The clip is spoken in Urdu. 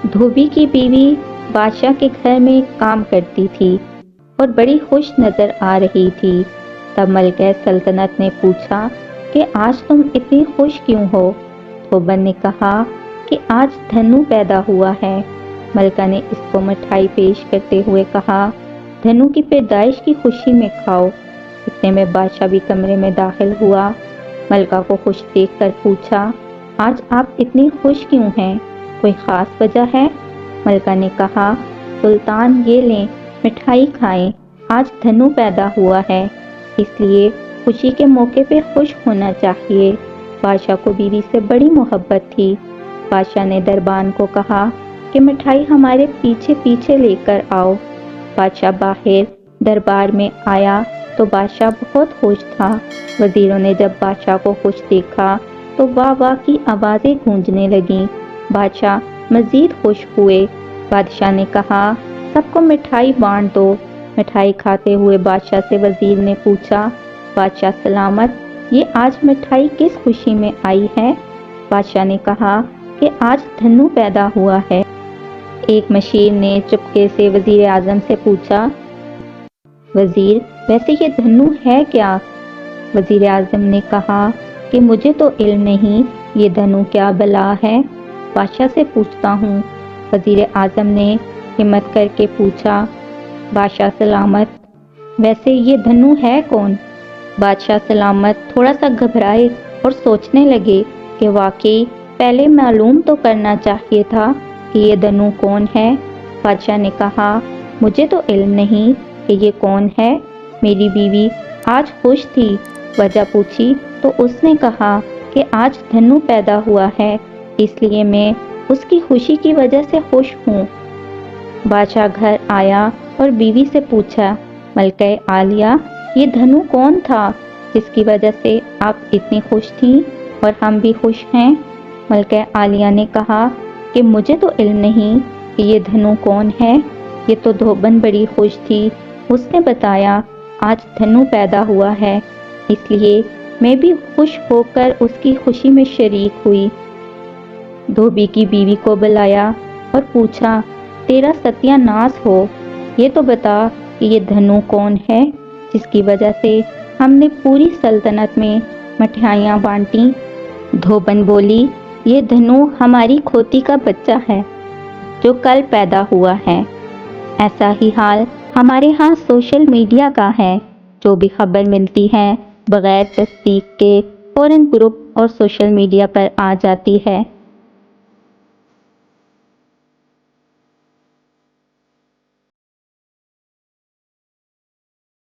دھوبی کی بیوی بادشاہ کے گھر میں کام کرتی تھی اور بڑی خوش نظر آ رہی تھی۔ تب ملکہ سلطنت نے پوچھا کہ آج تم اتنی خوش کیوں ہو؟ دھوبن نے کہا کہ آج دھنو پیدا ہوا ہے۔ ملکہ نے اس کو مٹھائی پیش کرتے ہوئے کہا، دھنو کی پیدائش کی خوشی میں کھاؤ۔ اتنے میں بادشاہ بھی کمرے میں داخل ہوا۔ ملکہ کو خوش دیکھ کر پوچھا، آج آپ اتنی خوش کیوں ہیں؟ کوئی خاص وجہ ہے؟ ملکہ نے کہا، سلطان یہ لیں، مٹھائی کھائیں، آج دھنو پیدا ہوا ہے، اس لیے خوشی کے موقع پہ خوش ہونا چاہیے۔ بادشاہ کو بیوی سے بڑی محبت تھی۔ بادشاہ نے دربان کو کہا کہ مٹھائی ہمارے پیچھے پیچھے لے کر آؤ۔ بادشاہ باہر دربار میں آیا تو بادشاہ بہت خوش تھا۔ وزیروں نے جب بادشاہ کو خوش دیکھا تو واہ واہ کی آوازیں گونجنے لگیں۔ بادشاہ مزید خوش ہوئے۔ بادشاہ نے کہا، سب کو مٹھائی بانٹ دو۔ مٹھائی کھاتے ہوئے بادشاہ سے وزیر نے پوچھا، بادشاہ سلامت، یہ آج مٹھائی کس خوشی میں آئی ہے؟ بادشاہ نے کہا کہ آج دھنو پیدا ہوا ہے۔ ایک مشیر نے چپکے سے وزیر اعظم سے پوچھا، وزیر، ویسے یہ دھنو ہے کیا؟ وزیر اعظم نے کہا کہ مجھے تو علم نہیں، یہ دھنو کیا بلا ہے، بادشاہ سے پوچھتا ہوں۔ وزیر اعظم نے ہمت کر کے پوچھا، بادشاہ سلامت، ویسے یہ دھنو ہے کون؟ بادشاہ سلامت تھوڑا سا گھبرائے اور سوچنے لگے کہ واقعی پہلے معلوم تو کرنا چاہیے تھا کہ یہ دھنو کون ہے۔ بادشاہ نے کہا، مجھے تو علم نہیں کہ یہ کون ہے، میری بیوی آج خوش تھی، وجہ پوچھی تو اس نے کہا کہ آج دھنو پیدا ہوا ہے، اس لیے میں اس کی خوشی کی وجہ سے خوش ہوں۔ بادشاہ گھر آیا اور بیوی سے پوچھا، ملکہ عالیہ، یہ دھنو کون تھا جس کی وجہ سے آپ اتنی خوش تھیں اور ہم بھی خوش ہیں؟ ملکہ عالیہ نے کہا کہ مجھے تو علم نہیں کہ یہ دھنو کون ہے، یہ تو دھوبن بڑی خوش تھی، اس نے بتایا آج دھنو پیدا ہوا ہے، اس لیے میں بھی خوش ہو کر اس کی خوشی میں شریک ہوئی۔ دھوبی کی بیوی کو بلایا اور پوچھا، تیرا ستیہ ناس ہو، یہ تو بتا کہ یہ دھنو کون ہے جس کی وجہ سے ہم نے پوری سلطنت میں مٹھائیاں بانٹیں۔ دھوبن بولی، یہ دھنو ہماری کھوتی کا بچہ ہے جو کل پیدا ہوا ہے۔ ایسا ہی حال ہمارے ہاں سوشل میڈیا کا ہے، جو بھی خبر ملتی ہے بغیر تصدیق کے فوراً گروپ اور سوشل میڈیا پر آ جاتی ہے۔